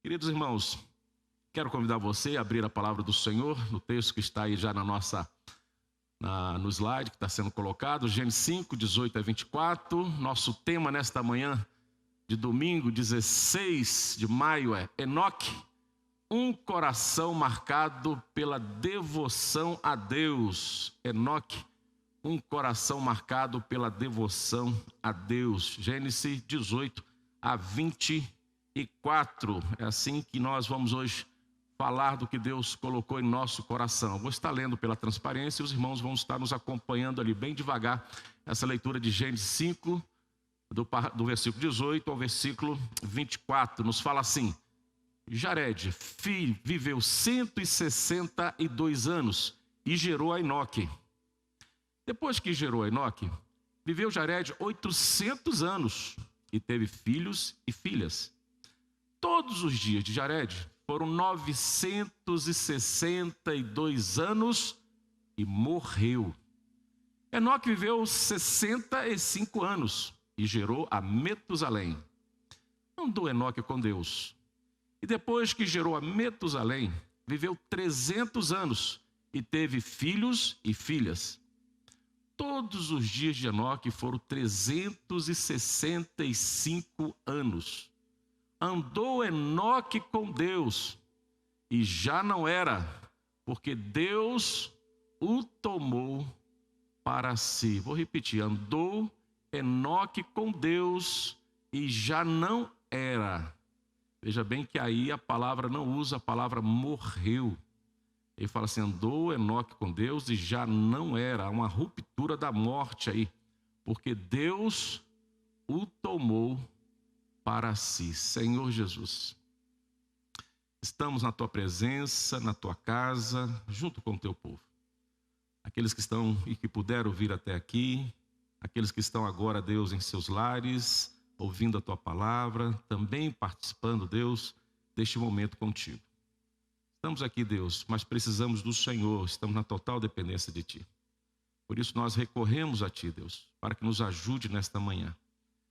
Queridos irmãos, quero convidar você a abrir a palavra do Senhor, no texto que está aí já no slide que está sendo colocado, Gênesis 5, 18 a 24. Nosso tema nesta manhã de domingo, 16 de maio, é Enoque, um coração marcado pela devoção a Deus. Enoque, um coração marcado pela devoção a Deus. Gênesis 18 a 24. É assim que nós vamos hoje falar do que Deus colocou em nosso coração. Vou estar lendo pela transparência e os irmãos vão estar nos acompanhando ali bem devagar. Essa leitura de Gênesis 5, do versículo 18 ao versículo 24, nos fala assim: Jared, viveu 162 anos e gerou a Enoque. Depois que gerou a Enoque, viveu Jared 800 anos e teve filhos e filhas. Todos os dias de Jared foram 962 anos e morreu. Enoque viveu 65 anos e gerou a Metusalém. Andou Enoque com Deus. E depois que gerou a Metusalém, viveu 300 anos e teve filhos e filhas. Todos os dias de Enoque foram 365 anos. Andou Enoque com Deus e já não era, porque Deus o tomou para si. Vou repetir: andou Enoque com Deus e já não era. Veja bem que aí a palavra não usa a palavra morreu. Ele fala assim: andou Enoque com Deus e já não era. Há uma ruptura da morte aí, porque Deus o tomou para si. Senhor Jesus, estamos na tua presença, na tua casa, junto com o teu povo. Aqueles que estão e que puderam vir até aqui, aqueles que estão agora, Deus, em seus lares, ouvindo a tua palavra, também participando, Deus, deste momento contigo. Estamos aqui, Deus, mas precisamos do Senhor, estamos na total dependência de ti. Por isso nós recorremos a ti, Deus, para que nos ajude nesta manhã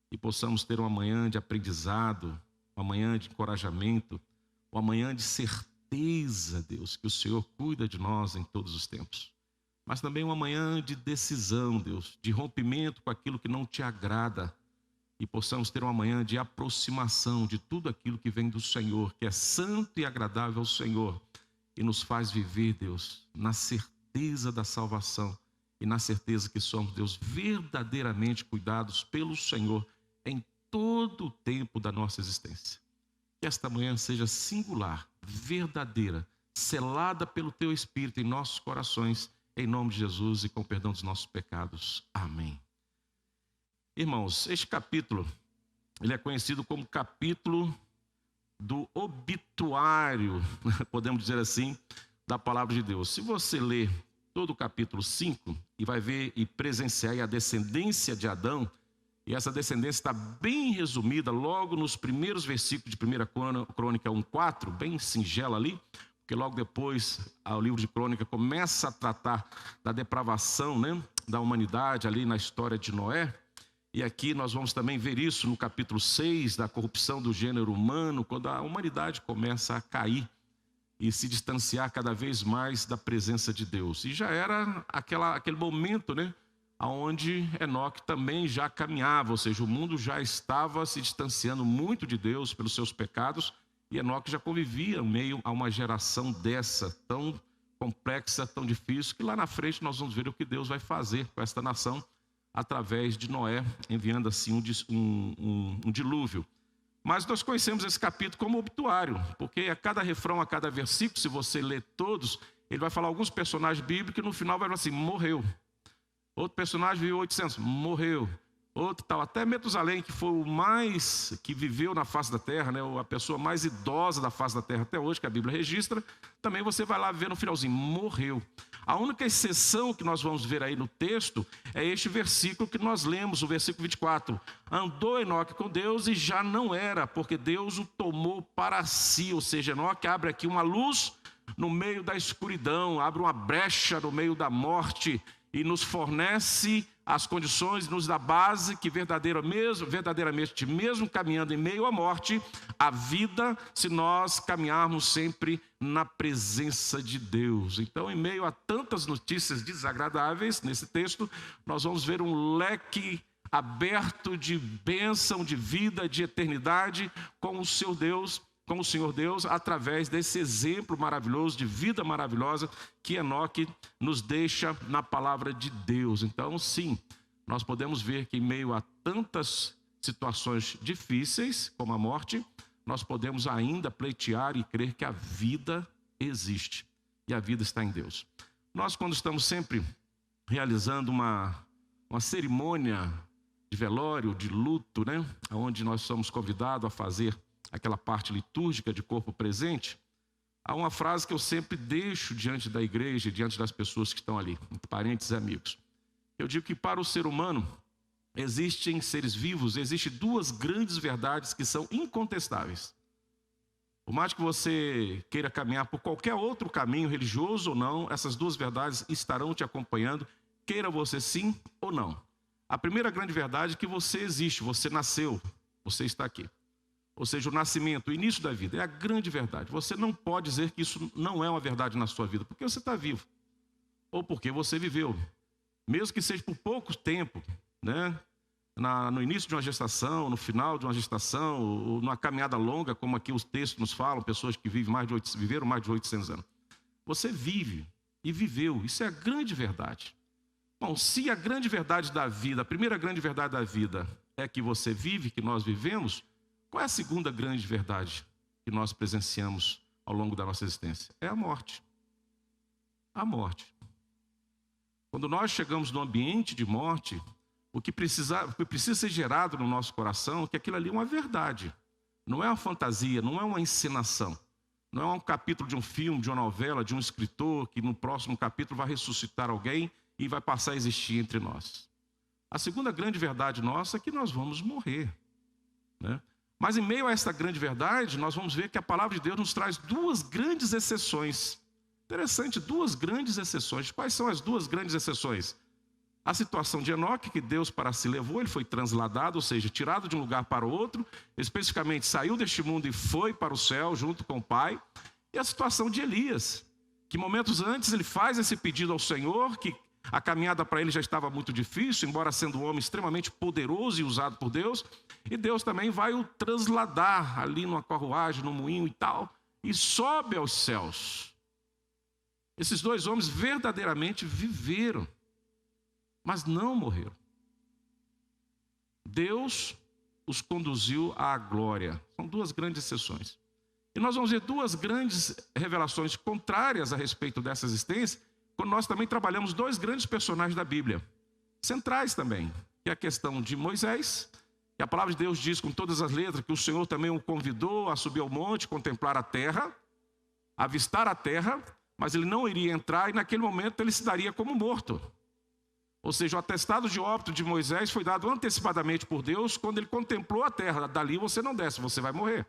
e possamos ter uma manhã de aprendizado, uma manhã de encorajamento, uma manhã de certeza, Deus, que o Senhor cuida de nós em todos os tempos. Mas também uma manhã de decisão, Deus, de rompimento com aquilo que não te agrada, e possamos ter uma manhã de aproximação de tudo aquilo que vem do Senhor, que é santo e agradável ao Senhor, e nos faz viver, Deus, na certeza da salvação e na certeza que somos, Deus, verdadeiramente cuidados pelo Senhor em todo o tempo da nossa existência. Que esta manhã seja singular, verdadeira, selada pelo teu Espírito em nossos corações, em nome de Jesus e com o perdão dos nossos pecados. Amém. Irmãos, este capítulo, ele é conhecido como capítulo do obituário, podemos dizer assim, da palavra de Deus. Se você ler todo o capítulo 5 e vai ver e presenciar a descendência de Adão, e essa descendência está bem resumida logo nos primeiros versículos de 1 Crônica 1:4, bem singela ali, porque logo depois o livro de Crônica começa a tratar da depravação, da humanidade ali na história de Noé. E aqui nós vamos também ver isso no capítulo 6, da corrupção do gênero humano, quando a humanidade começa a cair e se distanciar cada vez mais da presença de Deus. E já era aquele momento, onde Enoque também já caminhava, ou seja, o mundo já estava se distanciando muito de Deus pelos seus pecados, e Enoque já convivia em meio a uma geração dessa, tão complexa, tão difícil, que lá na frente nós vamos ver o que Deus vai fazer com esta nação, através de Noé, enviando assim um dilúvio. Mas nós conhecemos esse capítulo como obituário, porque a cada refrão, a cada versículo, se você ler todos, ele vai falar alguns personagens bíblicos e no final vai falar assim: morreu. Outro personagem viveu 800, morreu. Outro tal, até Metusalém, que foi o mais que viveu na face da terra, a pessoa mais idosa da face da terra até hoje, que a Bíblia registra, também você vai lá ver no finalzinho, morreu. A única exceção que nós vamos ver aí no texto é este versículo que nós lemos, o versículo 24. Andou Enoque com Deus e já não era, porque Deus o tomou para si. Ou seja, Enoque abre aqui uma luz no meio da escuridão, abre uma brecha no meio da morte e nos fornece as condições, nos dá base que verdadeiramente, mesmo caminhando em meio à morte, a vida, se nós caminharmos sempre na presença de Deus. Então, em meio a tantas notícias desagradáveis, nesse texto, nós vamos ver um leque aberto de bênção, de vida, de eternidade com o seu Deus, com o Senhor Deus, através desse exemplo maravilhoso, de vida maravilhosa, que Enoque nos deixa na palavra de Deus. Então, sim, nós podemos ver que em meio a tantas situações difíceis, como a morte, nós podemos ainda pleitear e crer que a vida existe. E a vida está em Deus. Nós, quando estamos sempre realizando uma cerimônia de velório, de luto, né? Onde nós somos convidados a fazer aquela parte litúrgica de corpo presente, há uma frase que eu sempre deixo diante da igreja, diante das pessoas que estão ali, parentes e amigos. Eu digo que para o ser humano, existem seres vivos, existem duas grandes verdades que são incontestáveis. Por mais que você queira caminhar por qualquer outro caminho, religioso ou não, essas duas verdades estarão te acompanhando, queira você sim ou não. A primeira grande verdade é que você existe, você nasceu, você está aqui. Ou seja, o nascimento, o início da vida, é a grande verdade. Você não pode dizer que isso não é uma verdade na sua vida, porque você está vivo. Ou porque você viveu. Mesmo que seja por pouco tempo, né? No início de uma gestação, no final de uma gestação, ou numa caminhada longa, como aqui os textos nos falam, pessoas que viveram mais de 800 anos. Você vive e viveu, isso é a grande verdade. Bom, se a grande verdade da vida, a primeira grande verdade da vida é que você vive, que nós vivemos, qual é a segunda grande verdade que nós presenciamos ao longo da nossa existência? É a morte. A morte. Quando nós chegamos no ambiente de morte, o que precisa ser gerado no nosso coração é que aquilo ali é uma verdade. Não é uma fantasia, não é uma encenação. Não é um capítulo de um filme, de uma novela, de um escritor que no próximo capítulo vai ressuscitar alguém e vai passar a existir entre nós. A segunda grande verdade nossa é que nós vamos morrer, né? Mas em meio a esta grande verdade, nós vamos ver que a palavra de Deus nos traz duas grandes exceções. Interessante, duas grandes exceções. Quais são as duas grandes exceções? A situação de Enoque, que Deus para si levou, ele foi transladado, ou seja, tirado de um lugar para o outro, especificamente saiu deste mundo e foi para o céu junto com o Pai. E a situação de Elias, que momentos antes ele faz esse pedido ao Senhor, que a caminhada para ele já estava muito difícil, embora sendo um homem extremamente poderoso e usado por Deus. E Deus também vai o transladar ali numa carruagem, num moinho e tal, e sobe aos céus. Esses dois homens verdadeiramente viveram, mas não morreram. Deus os conduziu à glória. São duas grandes exceções. E nós vamos ver duas grandes revelações contrárias a respeito dessa existência, quando nós também trabalhamos dois grandes personagens da Bíblia, centrais também, que é a questão de Moisés, que a palavra de Deus diz com todas as letras que o Senhor também o convidou a subir ao monte, contemplar a terra, avistar a terra, mas ele não iria entrar e naquele momento ele se daria como morto. Ou seja, o atestado de óbito de Moisés foi dado antecipadamente por Deus quando ele contemplou a terra. Dali você não desce, você vai morrer.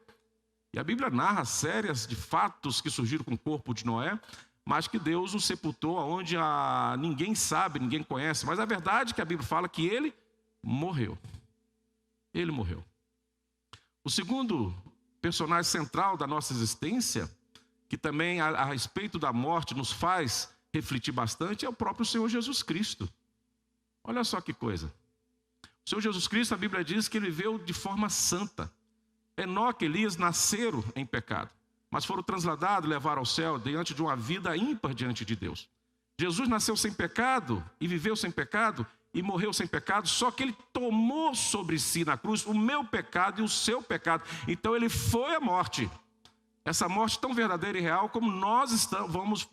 E a Bíblia narra séries de fatos que surgiram com o corpo de Noé, mas que Deus o sepultou onde ninguém sabe, ninguém conhece. Mas a verdade é que a Bíblia fala que ele morreu. Ele morreu. O segundo personagem central da nossa existência, que também a respeito da morte nos faz refletir bastante, é o próprio Senhor Jesus Cristo. Olha só que coisa. O Senhor Jesus Cristo, a Bíblia diz que ele viveu de forma santa. Enoque e Elias nasceram em pecado, mas foram transladados e levaram ao céu diante de uma vida ímpar diante de Deus. Jesus nasceu sem pecado e viveu sem pecado e morreu sem pecado, só que ele tomou sobre si na cruz o meu pecado e o seu pecado. Então ele foi à morte. Essa morte tão verdadeira e real como nós vamos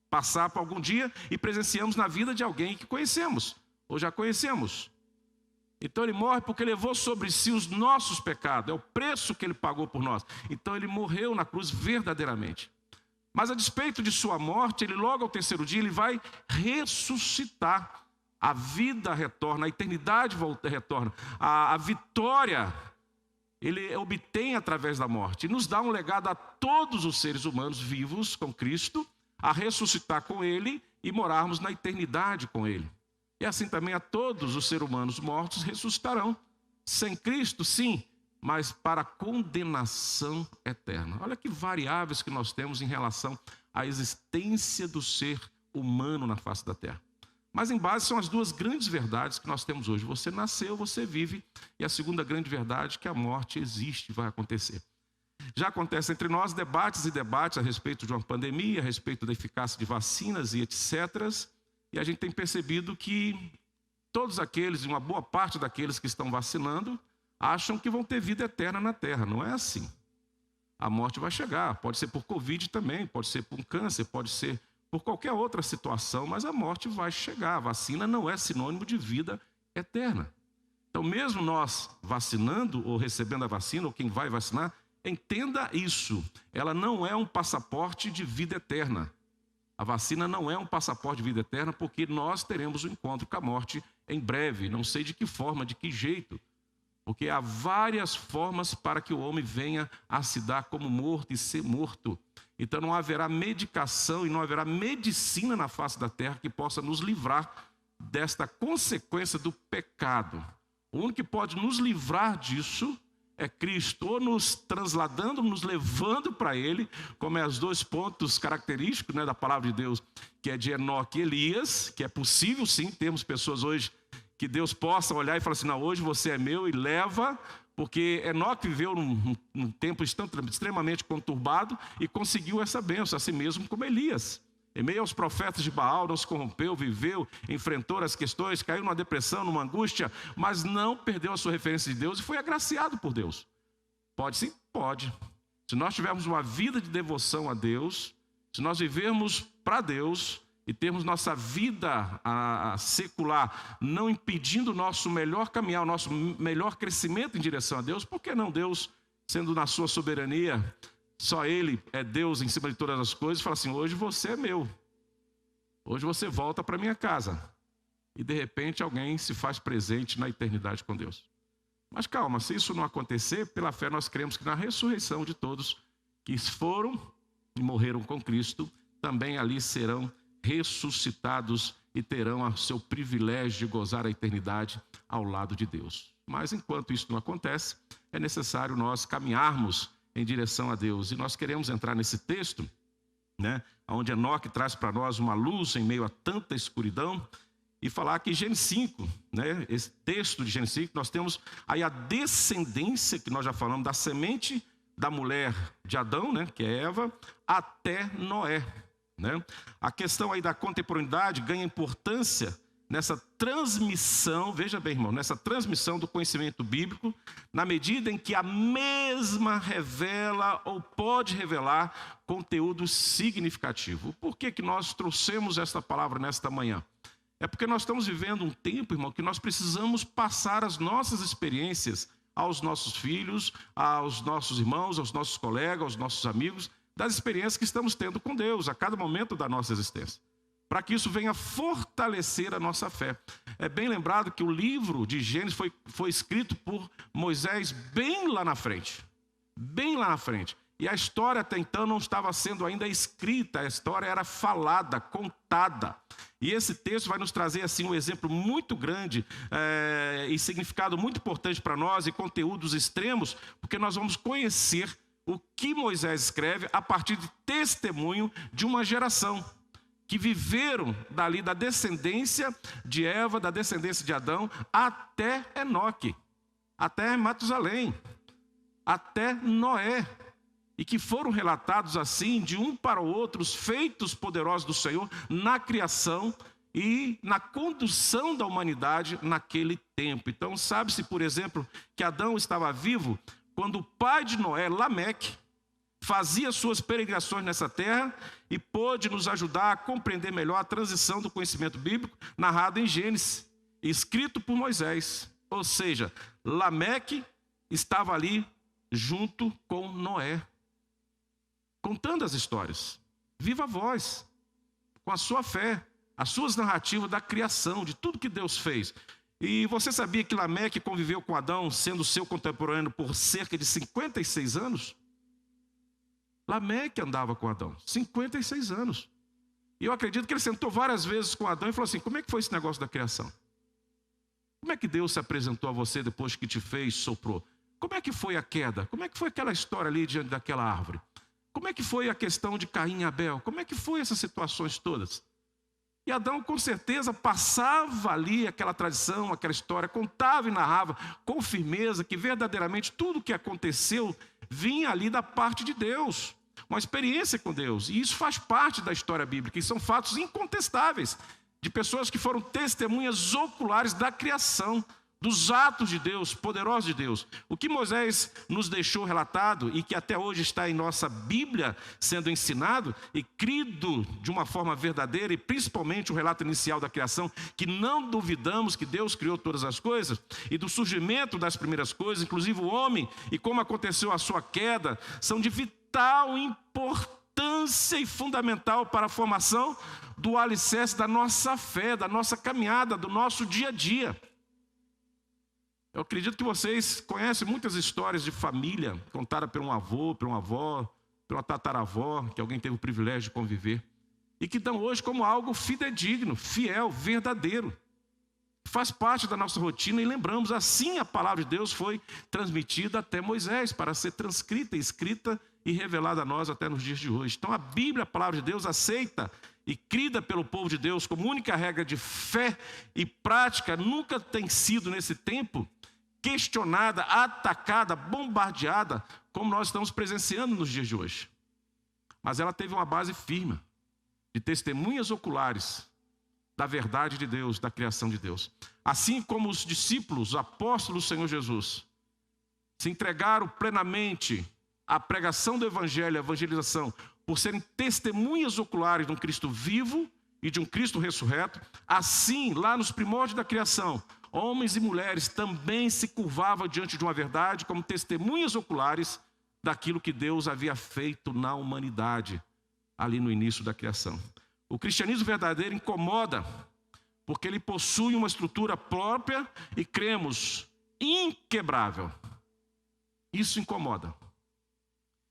passar por algum dia e presenciamos na vida de alguém que conhecemos, ou já conhecemos. Então ele morre porque levou sobre si os nossos pecados, é o preço que ele pagou por nós. Então ele morreu na cruz verdadeiramente. Mas a despeito de sua morte, ele logo ao terceiro dia ele vai ressuscitar. A vida retorna, a eternidade retorna, a vitória ele obtém através da morte. E nos dá um legado a todos os seres humanos vivos com Cristo, a ressuscitar com ele e morarmos na eternidade com ele. E assim também a todos os seres humanos mortos ressuscitarão. Sem Cristo, sim, mas para condenação eterna. Olha que variáveis que nós temos em relação à existência do ser humano na face da terra. Mas em base são as duas grandes verdades que nós temos hoje. Você nasceu, você vive. E a segunda grande verdade é que a morte existe e vai acontecer. Já acontece entre nós debates e debates a respeito de uma pandemia, a respeito da eficácia de vacinas e etc. E a gente tem percebido que todos aqueles, uma boa parte daqueles que estão vacinando, acham que vão ter vida eterna na Terra. Não é assim. A morte vai chegar. Pode ser por Covid também, pode ser por um câncer, pode ser por qualquer outra situação, mas a morte vai chegar. A vacina não é sinônimo de vida eterna. Então, mesmo nós vacinando ou recebendo a vacina, ou quem vai vacinar, entenda isso. Ela não é um passaporte de vida eterna. A vacina não é um passaporte de vida eterna, porque nós teremos um encontro com a morte em breve. Não sei de que forma, de que jeito. Porque há várias formas para que o homem venha a se dar como morto e ser morto. Então não haverá medicação e não haverá medicina na face da terra que possa nos livrar desta consequência do pecado. O único que pode nos livrar disso é Cristo, ou nos trasladando, nos levando para Ele, como é os dois pontos característicos, né, da palavra de Deus, que é de Enoque e Elias, que é possível sim, temos pessoas hoje que Deus possa olhar e falar assim, não, hoje você é meu e leva, porque Enoque viveu num tempo extremamente conturbado e conseguiu essa bênção, assim mesmo como Elias. Em meio aos profetas de Baal, não se corrompeu, viveu, enfrentou as questões, caiu numa depressão, numa angústia, mas não perdeu a sua referência de Deus e foi agraciado por Deus. Pode sim? Pode. Se nós tivermos uma vida de devoção a Deus, se nós vivermos para Deus e termos nossa vida secular não impedindo o nosso melhor caminhar, o nosso melhor crescimento em direção a Deus, por que não Deus, sendo na sua soberania, só Ele é Deus em cima de todas as coisas, fala assim, hoje você é meu. Hoje você volta para minha casa. E de repente alguém se faz presente na eternidade com Deus. Mas calma, se isso não acontecer, pela fé nós cremos que na ressurreição de todos que foram e morreram com Cristo, também ali serão ressuscitados e terão o seu privilégio de gozar a eternidade ao lado de Deus. Mas enquanto isso não acontece, é necessário nós caminharmos em direção a Deus. E nós queremos entrar nesse texto, né, onde Enoque traz para nós uma luz em meio a tanta escuridão, e falar que Gênesis 5, né, esse texto de Gênesis 5, nós temos aí a descendência, que nós já falamos, da semente da mulher de Adão, né, que é Eva, até Noé. Né? A questão aí da contemporaneidade ganha importância nessa transmissão, veja bem, irmão, nessa transmissão do conhecimento bíblico, na medida em que a mesma revela ou pode revelar conteúdo significativo. Por que nós trouxemos esta palavra nesta manhã? É porque nós estamos vivendo um tempo, irmão, que nós precisamos passar as nossas experiências aos nossos filhos, aos nossos irmãos, aos nossos colegas, aos nossos amigos, das experiências que estamos tendo com Deus a cada momento da nossa existência, para que isso venha fortalecer a nossa fé. É bem lembrado que o livro de Gênesis foi escrito por Moisés bem lá na frente. Bem lá na frente. E a história até então não estava sendo ainda escrita, a história era falada, contada. E esse texto vai nos trazer assim um exemplo muito grande e significado muito importante para nós e conteúdos extremos, porque nós vamos conhecer o que Moisés escreve a partir de testemunho de uma geração que viveram dali da descendência de Eva, da descendência de Adão, até Enoque, até Matusalém, até Noé, e que foram relatados assim, de um para o outro, os feitos poderosos do Senhor na criação e na condução da humanidade naquele tempo. Então, sabe-se, por exemplo, que Adão estava vivo quando o pai de Noé, Lameque, fazia suas peregrinações nessa terra e pôde nos ajudar a compreender melhor a transição do conhecimento bíblico narrado em Gênesis, escrito por Moisés. Ou seja, Lameque estava ali junto com Noé, contando as histórias, viva voz, com a sua fé, as suas narrativas da criação, de tudo que Deus fez. E você sabia que Lameque conviveu com Adão, sendo seu contemporâneo por cerca de 56 anos? Lameque andava com Adão, 56 anos. E eu acredito que ele sentou várias vezes com Adão e falou assim: como é que foi esse negócio da criação? Como é que Deus se apresentou a você depois que te fez, soprou? Como é que foi a queda? Como é que foi aquela história ali diante daquela árvore? Como é que foi a questão de Caim e Abel? Como é que foi essas situações todas? E Adão, com certeza, passava ali aquela tradição, aquela história, contava e narrava com firmeza que verdadeiramente tudo o que aconteceu vinha ali da parte de Deus. Uma experiência com Deus. E isso faz parte da história bíblica. E são fatos incontestáveis de pessoas que foram testemunhas oculares da criação, dos atos de Deus, poderosos de Deus. O que Moisés nos deixou relatado e que até hoje está em nossa Bíblia sendo ensinado e crido de uma forma verdadeira, e principalmente o relato inicial da criação, que não duvidamos que Deus criou todas as coisas, e do surgimento das primeiras coisas, inclusive o homem, e como aconteceu a sua queda, são de vital importância e fundamental para a formação do alicerce da nossa fé, da nossa caminhada, do nosso dia a dia. Eu acredito que vocês conhecem muitas histórias de família, contadas por um avô, por uma avó, por uma tataravó, que alguém teve o privilégio de conviver, e que dão hoje como algo fidedigno, fiel, verdadeiro. Faz parte da nossa rotina e lembramos, assim a palavra de Deus foi transmitida até Moisés, para ser transcrita, escrita e revelada a nós até nos dias de hoje. Então a Bíblia, a palavra de Deus, aceita e crida pelo povo de Deus como única regra de fé e prática, nunca tem sido nesse tempo questionada, atacada, bombardeada, como nós estamos presenciando nos dias de hoje. Mas ela teve uma base firme, de testemunhas oculares da verdade de Deus, da criação de Deus. Assim como os discípulos, os apóstolos do Senhor Jesus, se entregaram plenamente à pregação do Evangelho, à evangelização, por serem testemunhas oculares de um Cristo vivo e de um Cristo ressurreto, assim, lá nos primórdios da criação, homens e mulheres também se curvavam diante de uma verdade como testemunhas oculares daquilo que Deus havia feito na humanidade, ali no início da criação. O cristianismo verdadeiro incomoda, porque ele possui uma estrutura própria e, cremos, inquebrável. Isso incomoda.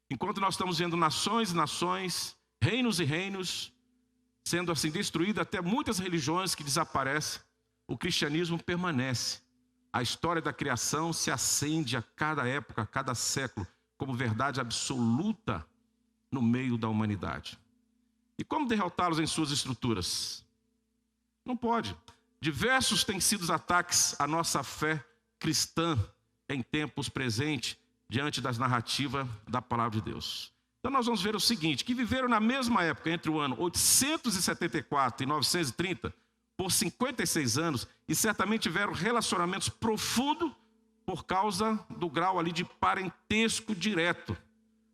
Enquanto nós estamos vendo nações e nações, reinos e reinos, sendo assim destruídas, até muitas religiões que desaparecem, o cristianismo permanece. A história da criação se acende a cada época, a cada século, como verdade absoluta no meio da humanidade. E como derrotá-los em suas estruturas? Não pode. Diversos têm sido os ataques à nossa fé cristã em tempos presentes, diante das narrativas da palavra de Deus. Então nós vamos ver o seguinte, que viveram na mesma época, entre o ano 874 e 930, por 56 anos, e certamente tiveram relacionamentos profundos por causa do grau ali de parentesco direto.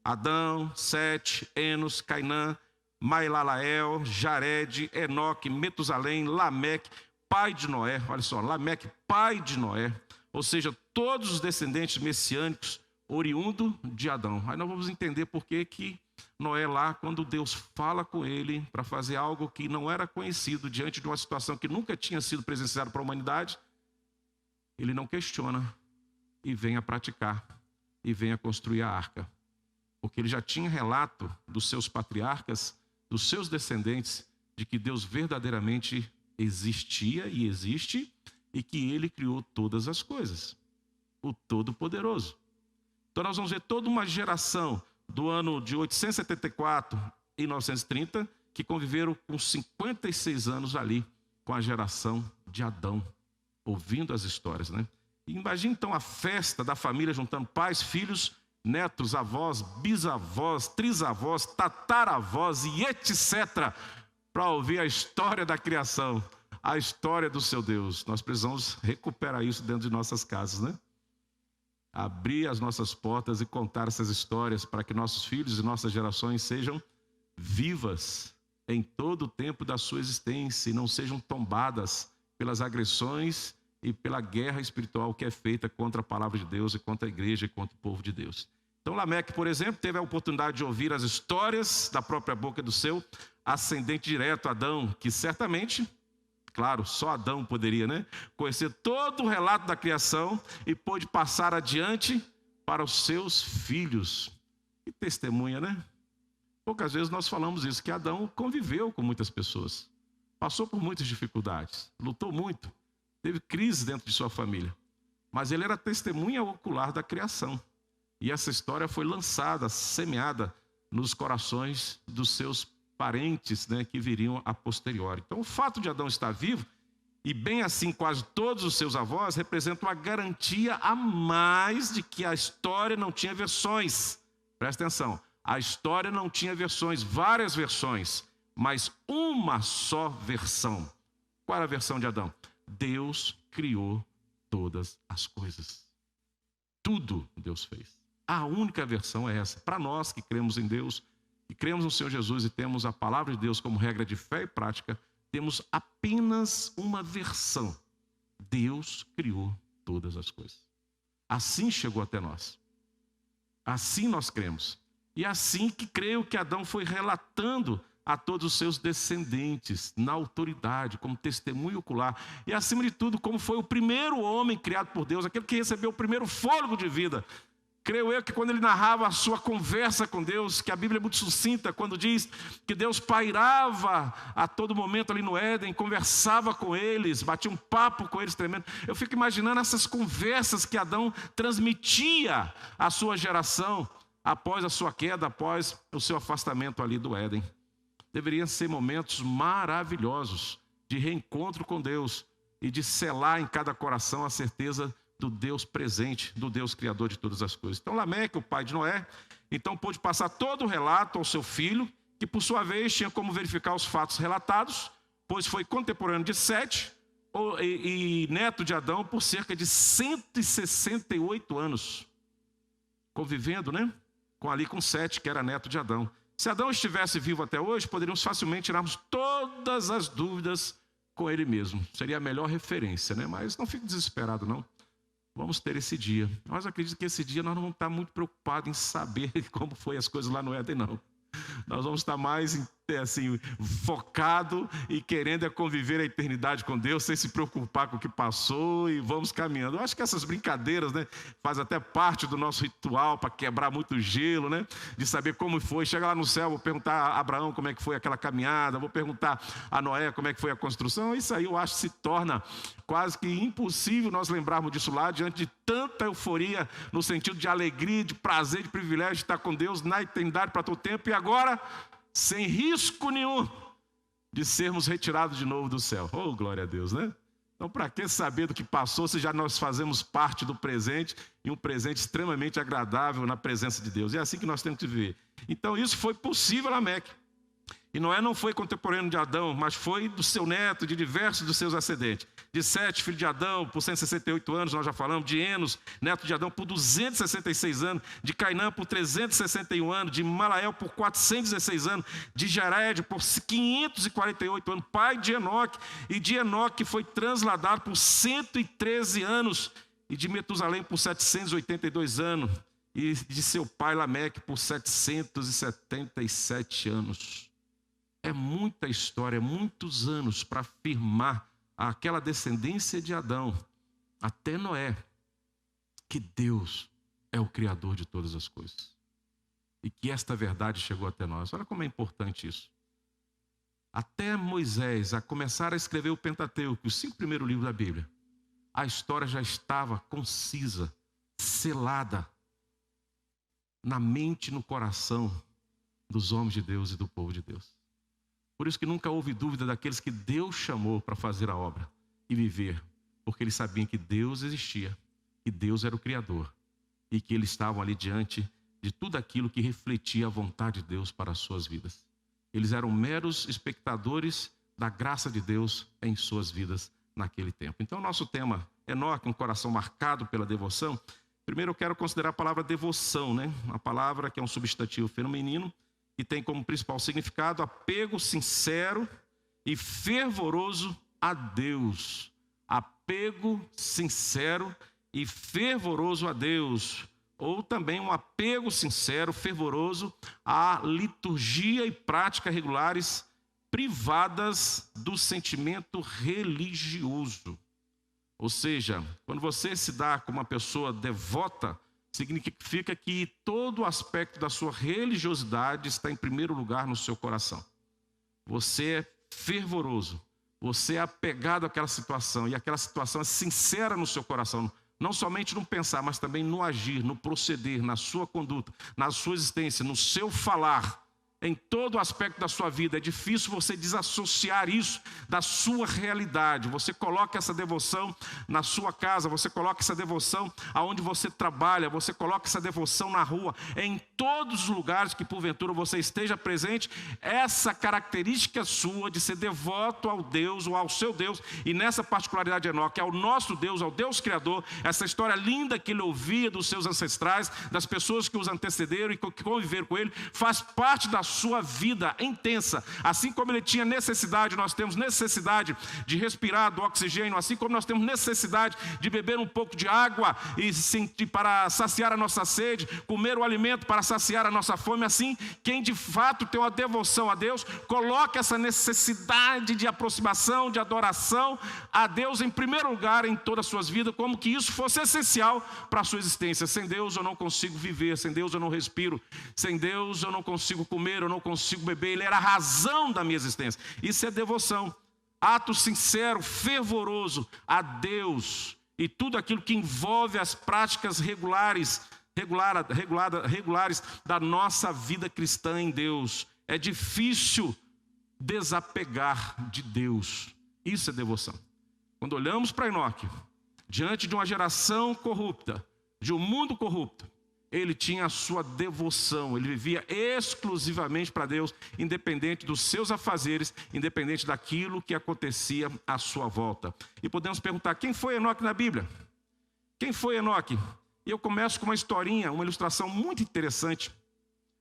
Adão, Sete, Enos, Cainã, Mailalael, Jared, Enoque, Metusalém, Lameque, pai de Noé. Olha só, Lameque, pai de Noé. Ou seja, todos os descendentes messiânicos oriundo de Adão. Aí nós vamos entender por que Noé lá, quando Deus fala com ele para fazer algo que não era conhecido, diante de uma situação que nunca tinha sido presenciada para a humanidade, ele não questiona e vem a praticar, e vem a construir a arca. Porque ele já tinha relato dos seus patriarcas, dos seus descendentes, de que Deus verdadeiramente existia e existe, e que ele criou todas as coisas, o Todo-Poderoso. Então nós vamos ver toda uma geração do ano de 874 e 930 que conviveram com 56 anos ali com a geração de Adão, ouvindo as histórias, né? E imagine então a festa da família juntando pais, filhos, netos, avós, bisavós, trisavós, tataravós e etc. para ouvir a história da criação, a história do seu Deus. Nós precisamos recuperar isso dentro de nossas casas, né? Abrir as nossas portas e contar essas histórias para que nossos filhos e nossas gerações sejam vivas em todo o tempo da sua existência e não sejam tombadas pelas agressões e pela guerra espiritual que é feita contra a palavra de Deus e contra a igreja e contra o povo de Deus. Então Lameque, por exemplo, teve a oportunidade de ouvir as histórias da própria boca do seu ascendente direto, Adão, que certamente, claro, só Adão poderia, né, conhecer todo o relato da criação e pôde passar adiante para os seus filhos. Que testemunha, né? Poucas vezes nós falamos isso, que Adão conviveu com muitas pessoas, passou por muitas dificuldades, lutou muito, teve crise dentro de sua família, mas ele era testemunha ocular da criação. E essa história foi lançada, semeada nos corações dos seus parentes, né, que viriam a posteriori. Então, o fato de Adão estar vivo, e bem assim quase todos os seus avós, representa uma garantia a mais de que a história não tinha versões. Presta atenção, a história não tinha versões, várias versões, mas uma só versão. Qual era a versão de Adão? Deus criou todas as coisas. Tudo Deus fez. A única versão é essa. Para nós que cremos em Deus, que cremos no Senhor Jesus e temos a palavra de Deus como regra de fé e prática, temos apenas uma versão. Deus criou todas as coisas. Assim chegou até nós. Assim nós cremos. E assim que creio que Adão foi relatando a todos os seus descendentes, na autoridade, como testemunho ocular. E acima de tudo, como foi o primeiro homem criado por Deus, aquele que recebeu o primeiro fôlego de vida. Creio eu que quando ele narrava a sua conversa com Deus, que a Bíblia é muito sucinta, quando diz que Deus pairava a todo momento ali no Éden, conversava com eles, batia um papo com eles tremendo. Eu fico imaginando essas conversas que Adão transmitia à sua geração, após a sua queda, após o seu afastamento ali do Éden. Deveriam ser momentos maravilhosos de reencontro com Deus e de selar em cada coração a certeza do Deus presente, do Deus criador de todas as coisas. Então Lameque, o pai de Noé, então pôde passar todo o relato ao seu filho, que por sua vez tinha como verificar os fatos relatados, pois foi contemporâneo de Sete e neto de Adão por cerca de 168 anos, convivendo, né, com Sete, que era neto de Adão. Se Adão estivesse vivo até hoje, poderíamos facilmente tirarmos todas as dúvidas com ele mesmo. Seria a melhor referência, né? Mas não fique desesperado, não. Vamos ter esse dia. Mas acredito que esse dia nós não vamos estar muito preocupados em saber como foi as coisas lá no Éden, não. Nós vamos estar mais assim, focado e querendo conviver a eternidade com Deus, sem se preocupar com o que passou, e vamos caminhando. Eu acho que essas brincadeiras, né, fazem até parte do nosso ritual para quebrar muito gelo, né, de saber como foi. Chega lá no céu, vou perguntar a Abraão como é que foi aquela caminhada, vou perguntar a Noé como é que foi a construção. Isso aí eu acho que se torna quase que impossível nós lembrarmos disso lá, diante de tanta euforia, no sentido de alegria, de prazer, de privilégio de estar com Deus na eternidade para todo tempo, e agora, sem risco nenhum de sermos retirados de novo do céu. Oh, glória a Deus, né? Então, para que saber do que passou, se já nós fazemos parte do presente, e um presente extremamente agradável na presença de Deus. É assim que nós temos que viver. Então, isso foi possível a Lameque. E Noé não foi contemporâneo de Adão, mas foi do seu neto, de diversos dos seus ascendentes. De Sete, filho de Adão, por 168 anos, nós já falamos. De Enos, neto de Adão, por 266 anos. De Cainã, por 361 anos. De Malael, por 416 anos. De Jared, por 548 anos. Pai de Enoque. E de Enoque foi transladado por 113 anos. E de Metusalém, por 782 anos. E de seu pai Lameque, por 777 anos. É muita história, muitos anos para afirmar aquela descendência de Adão até Noé, que Deus é o Criador de todas as coisas. E que esta verdade chegou até nós. Olha como é importante isso. Até Moisés, a começar a escrever o Pentateuco, os 5 primeiros livros da Bíblia, a história já estava concisa, selada na mente e no coração dos homens de Deus e do povo de Deus. Por isso que nunca houve dúvida daqueles que Deus chamou para fazer a obra e viver, porque eles sabiam que Deus existia, que Deus era o Criador e que eles estavam ali diante de tudo aquilo que refletia a vontade de Deus para as suas vidas. Eles eram meros espectadores da graça de Deus em suas vidas naquele tempo. Então, nosso tema, Enoque, um coração marcado pela devoção. Primeiro eu quero considerar a palavra devoção, né? A palavra que é um substantivo feminino, que tem como principal significado apego sincero e fervoroso a Deus. Apego sincero e fervoroso a Deus. Ou também um apego sincero, fervoroso à liturgia e prática regulares privadas do sentimento religioso. Ou seja, quando você se dá com uma pessoa devota, significa que todo aspecto da sua religiosidade está em primeiro lugar no seu coração. Você é fervoroso, você é apegado àquela situação, e aquela situação é sincera no seu coração, não somente no pensar, mas também no agir, no proceder, na sua conduta, na sua existência, no seu falar. Em todo aspecto da sua vida, é difícil você desassociar isso da sua realidade. Você coloca essa devoção na sua casa, você coloca essa devoção aonde você trabalha, você coloca essa devoção na rua, em todos os lugares que porventura você esteja presente. Essa característica sua de ser devoto ao Deus ou ao seu Deus, e nessa particularidade Enoque, ao nosso Deus, ao Deus Criador, essa história linda que ele ouvia dos seus ancestrais, das pessoas que os antecederam e que conviveram com ele, faz parte da sua vida intensa. Assim como ele tinha necessidade, nós temos necessidade de respirar do oxigênio, assim como nós temos necessidade de beber um pouco de água e sentir para saciar a nossa sede, comer o alimento para saciar a nossa fome, assim quem de fato tem uma devoção a Deus, coloca essa necessidade de aproximação, de adoração a Deus em primeiro lugar em todas as suas vidas, como que isso fosse essencial para a sua existência. Sem Deus eu não consigo viver, sem Deus eu não respiro, sem Deus eu não consigo comer, eu não consigo beber. Ele era a razão da minha existência. Isso é devoção, ato sincero, fervoroso a Deus, e tudo aquilo que envolve as práticas regulares da nossa vida cristã em Deus. É difícil desapegar de Deus. Isso é devoção. Quando olhamos para Enoque, diante de uma geração corrupta, de um mundo corrupto, ele tinha a sua devoção, ele vivia exclusivamente para Deus, independente dos seus afazeres, independente daquilo que acontecia à sua volta. E podemos perguntar, quem foi Enoque na Bíblia? Quem foi Enoque? E eu começo com uma historinha, uma ilustração muito interessante,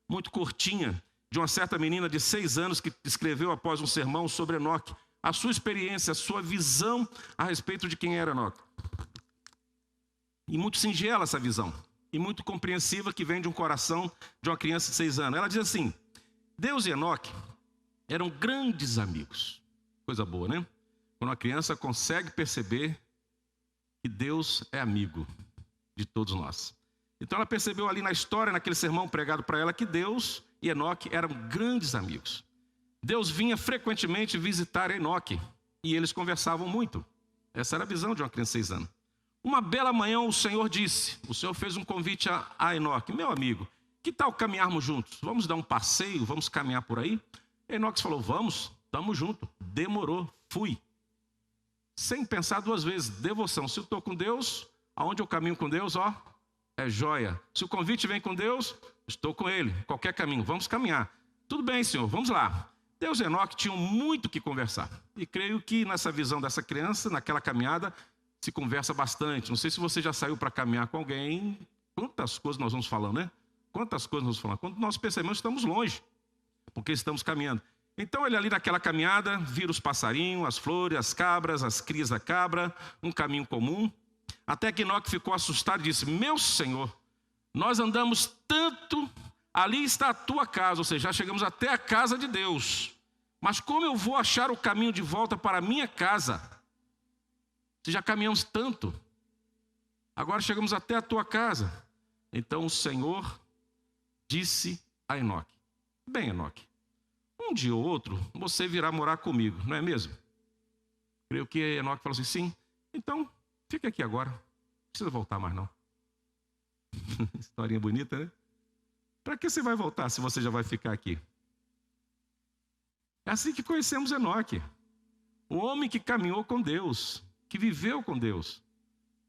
muito curtinha, de uma certa menina de 6 anos que escreveu após um sermão sobre Enoque, a sua experiência, a sua visão a respeito de quem era Enoque. E muito singela essa visão, e muito compreensiva, que vem de um coração de uma criança de 6 anos. Ela diz assim: Deus e Enoque eram grandes amigos. Coisa boa, né? Quando uma criança consegue perceber que Deus é amigo de todos nós. Então ela percebeu ali na história, naquele sermão pregado para ela, que Deus e Enoque eram grandes amigos. Deus vinha frequentemente visitar Enoque e eles conversavam muito. Essa era a visão de uma criança de 6 anos. Uma bela manhã o Senhor fez um convite a Enoque: meu amigo, que tal caminharmos juntos? Vamos dar um passeio, vamos caminhar por aí? Enoque falou: vamos, estamos juntos. Demorou, fui. Sem pensar 2 vezes, devoção. Se eu estou com Deus, aonde eu caminho com Deus, é joia. Se o convite vem com Deus, estou com Ele, qualquer caminho, vamos caminhar. Tudo bem, Senhor, vamos lá. Deus e Enoque tinham muito que conversar. E creio que nessa visão dessa criança, naquela caminhada, se conversa bastante. Não sei se você já saiu para caminhar com alguém. Quantas coisas nós vamos falando, né? Quantas coisas nós vamos falando. Quando nós percebemos, estamos longe, porque estamos caminhando. Então ele ali naquela caminhada, vira os passarinhos, as flores, as cabras, as crias da cabra, um caminho comum. Até que Enoque ficou assustado e disse: meu Senhor, nós andamos tanto, ali está a tua casa, ou seja, já chegamos até a casa de Deus. Mas como eu vou achar o caminho de volta para a minha casa? Se já caminhamos tanto, agora chegamos até a tua casa. Então o Senhor disse a Enoque: bem, Enoque, um dia ou outro você virá morar comigo, não é mesmo? Creio que Enoque falou assim: sim, então fica aqui agora, não precisa voltar mais não. Historinha bonita, né? Para que você vai voltar se você já vai ficar aqui? É assim que conhecemos Enoque, o homem que caminhou com Deus, que viveu com Deus,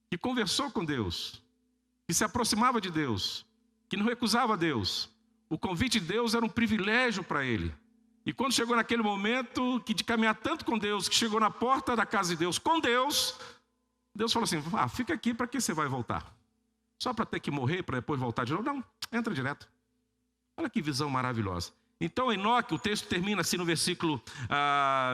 que conversou com Deus, que se aproximava de Deus, que não recusava a Deus. O convite de Deus era um privilégio para ele. E quando chegou naquele momento de caminhar tanto com Deus, que chegou na porta da casa de Deus com Deus, Deus falou assim: fica aqui, para que você vai voltar? Só para ter que morrer, para depois voltar de novo? Não, entra direto. Olha que visão maravilhosa. Então Enoque, o texto termina assim no versículo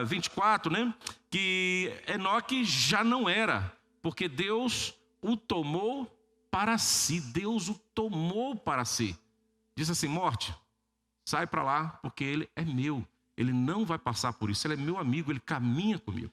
24, né? Que Enoque já não era, porque Deus o tomou para si. Deus o tomou para si. Diz assim: morte, sai para lá, porque ele é meu. Ele não vai passar por isso, ele é meu amigo, ele caminha comigo.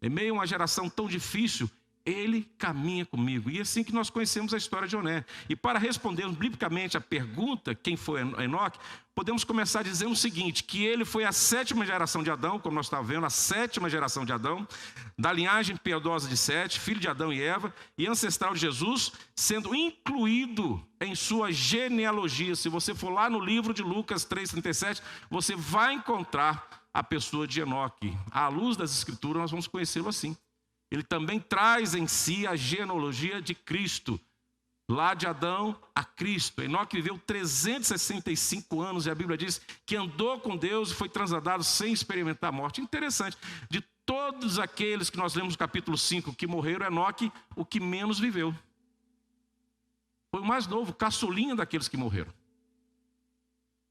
Em meio a uma geração tão difícil, Ele caminha comigo. E é assim que nós conhecemos a história de Oné. E para respondermos biblicamente a pergunta, quem foi Enoque, podemos começar dizendo o seguinte, que ele foi a 7ª geração de Adão, como nós estávamos vendo, a 7ª geração de Adão, da linhagem piedosa de Sete, filho de Adão e Eva, e ancestral de Jesus, sendo incluído em sua genealogia. Se você for lá no livro de Lucas 3,37, você vai encontrar a pessoa de Enoque. À luz das Escrituras, nós vamos conhecê-lo assim. Ele também traz em si a genealogia de Cristo, lá de Adão a Cristo. Enoque viveu 365 anos e a Bíblia diz que andou com Deus e foi transladado sem experimentar a morte. Interessante, de todos aqueles que nós lemos no capítulo 5 que morreram, Enoque, o que menos viveu. Foi o mais novo, caçulinha daqueles que morreram.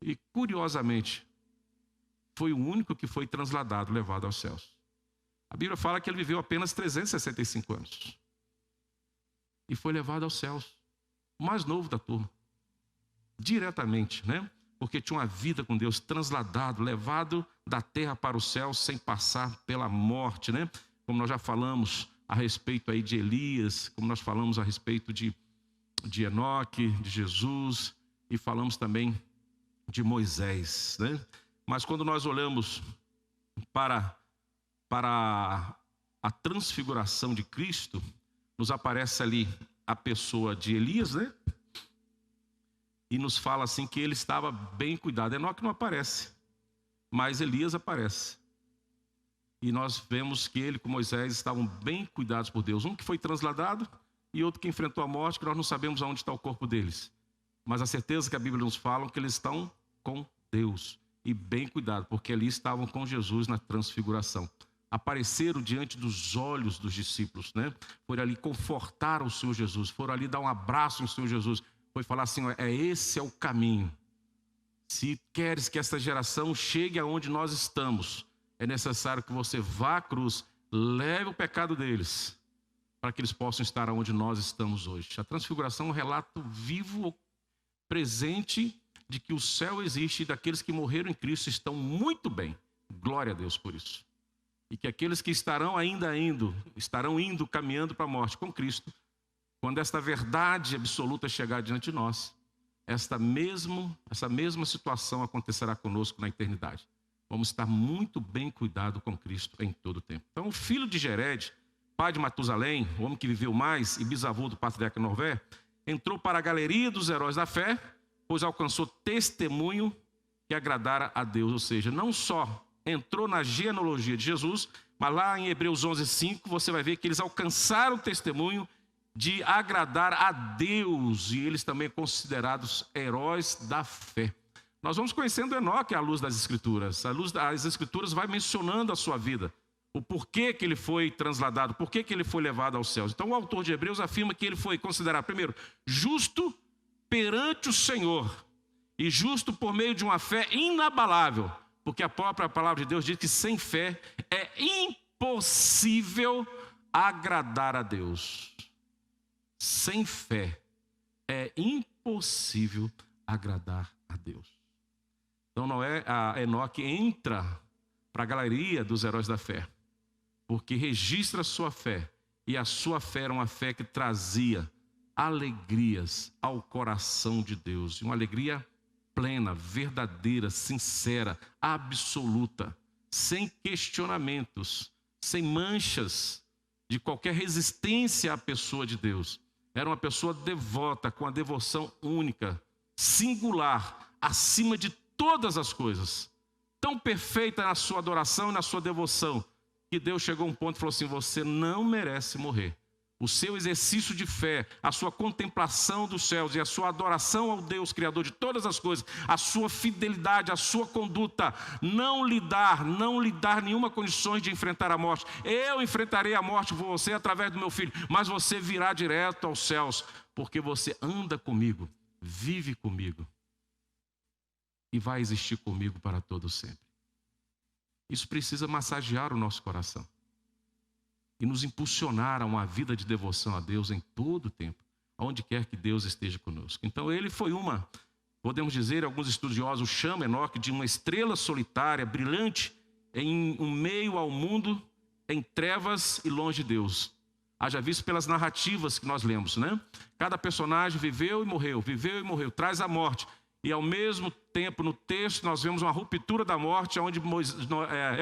E curiosamente, foi o único que foi transladado, levado aos céus. A Bíblia fala que ele viveu apenas 365 anos. E foi levado aos céus. O mais novo da turma. Diretamente, né? Porque tinha uma vida com Deus, transladado, levado da terra para o céu sem passar pela morte, né? Como nós já falamos a respeito aí de Elias, como nós falamos a respeito de Enoque, de Jesus, e falamos também de Moisés, né? Mas quando nós olhamos para a transfiguração de Cristo, nos aparece ali a pessoa de Elias, né? E nos fala assim que ele estava bem cuidado. Enoque não aparece, mas Elias aparece. E nós vemos que ele com Moisés estavam bem cuidados por Deus. Um que foi transladado e outro que enfrentou a morte, que nós não sabemos aonde está o corpo deles. Mas a certeza que a Bíblia nos fala é que eles estão com Deus. E bem cuidado, porque ali estavam com Jesus na transfiguração. Apareceram diante dos olhos dos discípulos, né? Foram ali confortar o Senhor Jesus, foram ali dar um abraço no Senhor Jesus, foi falar assim, esse é o caminho. Se queres que esta geração chegue aonde nós estamos, é necessário que você vá à cruz, leve o pecado deles, para que eles possam estar aonde nós estamos hoje. A transfiguração é um relato vivo, presente, de que o céu existe e daqueles que morreram em Cristo estão muito bem. Glória a Deus por isso. E que aqueles que estarão indo, caminhando para a morte com Cristo, quando esta verdade absoluta chegar diante de nós, essa mesma situação acontecerá conosco na eternidade. Vamos estar muito bem cuidados com Cristo em todo o tempo. Então, o filho de Jered, pai de Matusalém, o homem que viveu mais e bisavô do patriarca Noé, entrou para a galeria dos heróis da fé, pois alcançou testemunho que agradara a Deus. Ou seja, não só entrou na genealogia de Jesus, mas lá em Hebreus 11:5 você vai ver que eles alcançaram o testemunho de agradar a Deus, e eles também considerados heróis da fé. Nós vamos conhecendo Enoque à luz das Escrituras. A luz das Escrituras vai mencionando a sua vida, o porquê que ele foi transladado, porquê que ele foi levado aos céus. Então o autor de Hebreus afirma que ele foi considerado, primeiro, justo perante o Senhor, e justo por meio de uma fé inabalável, porque a própria palavra de Deus diz que sem fé é impossível agradar a Deus. Sem fé é impossível agradar a Deus. Então Enoque entra para a galeria dos heróis da fé, porque registra a sua fé, e a sua fé era uma fé que trazia alegrias ao coração de Deus, uma alegria plena, verdadeira, sincera, absoluta, sem questionamentos, sem manchas de qualquer resistência à pessoa de Deus. Era uma pessoa devota, com a devoção única, singular, acima de todas as coisas, tão perfeita na sua adoração e na sua devoção, que Deus chegou a um ponto e falou assim, você não merece morrer. O seu exercício de fé, a sua contemplação dos céus e a sua adoração ao Deus Criador de todas as coisas, a sua fidelidade, a sua conduta, não lhe dar nenhuma condição de enfrentar a morte. Eu enfrentarei a morte por você através do meu filho, mas você virá direto aos céus, porque você anda comigo, vive comigo e vai existir comigo para todo sempre. Isso precisa massagear o nosso coração e nos impulsionar a uma vida de devoção a Deus em todo o tempo, onde quer que Deus esteja conosco. Então ele foi podemos dizer, alguns estudiosos chamam Enoque de uma estrela solitária, brilhante, em um meio ao mundo, em trevas e longe de Deus. Haja visto pelas narrativas que nós lemos, né? Cada personagem viveu e morreu, traz a morte. E ao mesmo tempo, no texto, nós vemos uma ruptura da morte, onde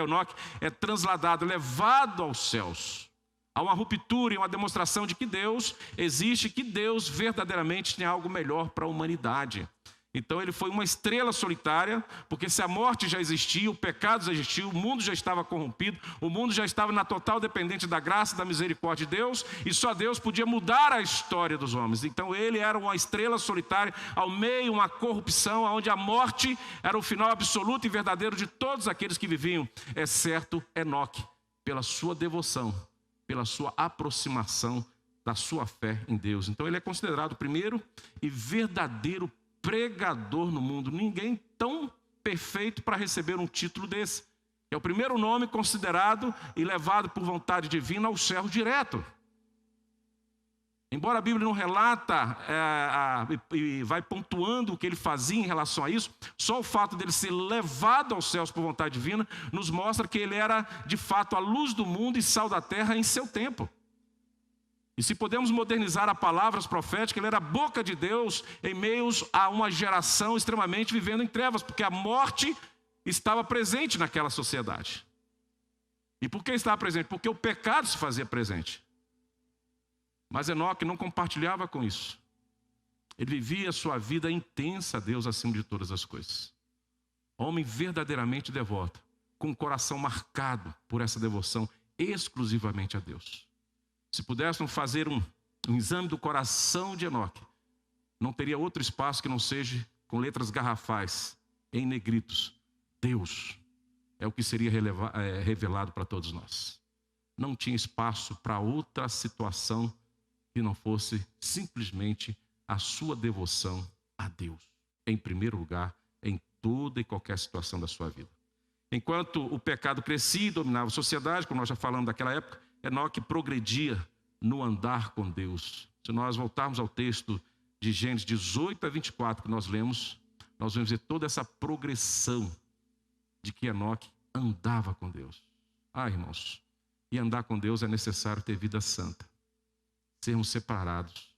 Enoque é transladado, levado aos céus. Há uma ruptura e uma demonstração de que Deus existe, que Deus verdadeiramente tem algo melhor para a humanidade. Então ele foi uma estrela solitária, porque se a morte já existia, o pecado já existia, o mundo já estava corrompido, o mundo já estava na total dependência da graça e da misericórdia de Deus, e só Deus podia mudar a história dos homens. Então ele era uma estrela solitária, ao meio de uma corrupção, onde a morte era o final absoluto e verdadeiro de todos aqueles que viviam, exceto Enoque, pela sua devoção, pela sua aproximação da sua fé em Deus. Então ele é considerado o primeiro e verdadeiro pregador no mundo. Ninguém tão perfeito para receber um título desse. É o primeiro nome considerado e levado por vontade divina ao céu direto. Embora a Bíblia não relata e vai pontuando o que ele fazia em relação a isso, só o fato dele ser levado aos céus por vontade divina nos mostra que ele era de fato a luz do mundo e sal da terra em seu tempo. E se podemos modernizar a palavras proféticas, ele era a boca de Deus em meio a uma geração extremamente vivendo em trevas, porque a morte estava presente naquela sociedade. E por que estava presente? Porque o pecado se fazia presente. Mas Enoque não compartilhava com isso. Ele vivia a sua vida intensa a Deus acima de todas as coisas. Homem verdadeiramente devoto, com o coração marcado por essa devoção exclusivamente a Deus. Se pudéssemos fazer um exame do coração de Enoque, não teria outro espaço que não seja com letras garrafais, em negritos. Deus é o que seria revelado para todos nós. Não tinha espaço para outra situação que não fosse simplesmente a sua devoção a Deus, em primeiro lugar, em toda e qualquer situação da sua vida. Enquanto o pecado crescia e dominava a sociedade, como nós já falamos daquela época, Enoque progredia no andar com Deus. Se nós voltarmos ao texto de Gênesis 18 a 24 que nós lemos, nós vamos ver toda essa progressão de que Enoque andava com Deus. Irmãos, e andar com Deus é necessário ter vida santa, sermos separados.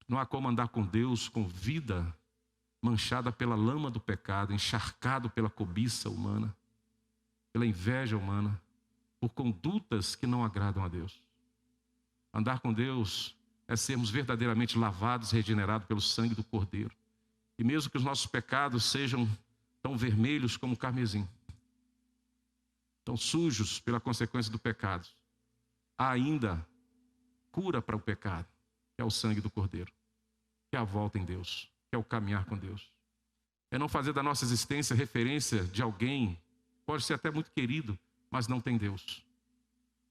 Não há como andar com Deus com vida manchada pela lama do pecado, encharcado pela cobiça humana, pela inveja humana, por condutas que não agradam a Deus. Andar com Deus é sermos verdadeiramente lavados e regenerados pelo sangue do Cordeiro. E mesmo que os nossos pecados sejam tão vermelhos como o carmesim, tão sujos pela consequência do pecado, há ainda cura para o pecado, que é o sangue do Cordeiro, que é a volta em Deus, que é o caminhar com Deus. É não fazer da nossa existência referência de alguém, pode ser até muito querido, mas não tem Deus.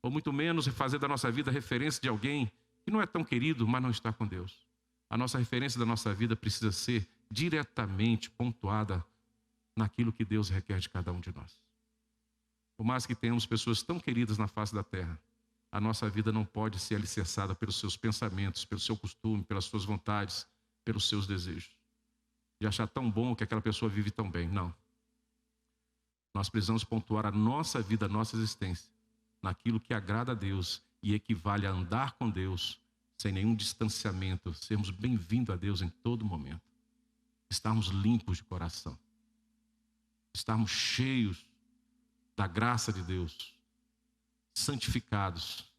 Ou muito menos fazer da nossa vida referência de alguém que não é tão querido, mas não está com Deus. A nossa referência da nossa vida precisa ser diretamente pontuada naquilo que Deus requer de cada um de nós. Por mais que tenhamos pessoas tão queridas na face da terra, a nossa vida não pode ser alicerçada pelos seus pensamentos, pelo seu costume, pelas suas vontades, pelos seus desejos. De achar tão bom que aquela pessoa vive tão bem. Não. Nós precisamos pontuar a nossa vida, a nossa existência, naquilo que agrada a Deus e equivale a andar com Deus sem nenhum distanciamento, sermos bem-vindos a Deus em todo momento, estarmos limpos de coração, estarmos cheios da graça de Deus, santificados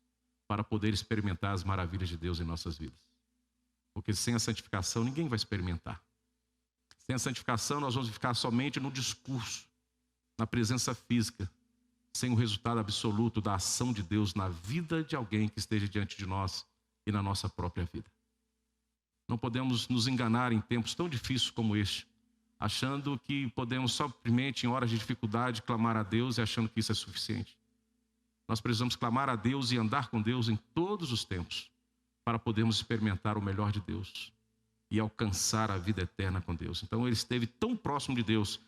para poder experimentar as maravilhas de Deus em nossas vidas. Porque sem a santificação ninguém vai experimentar. Sem a santificação nós vamos ficar somente no discurso, na presença física, sem o resultado absoluto da ação de Deus na vida de alguém que esteja diante de nós e na nossa própria vida. Não podemos nos enganar em tempos tão difíceis como este, achando que podemos simplesmente, em horas de dificuldade, clamar a Deus e achando que isso é suficiente. Nós precisamos clamar a Deus e andar com Deus em todos os tempos, para podermos experimentar o melhor de Deus e alcançar a vida eterna com Deus. Então ele esteve tão próximo de Deus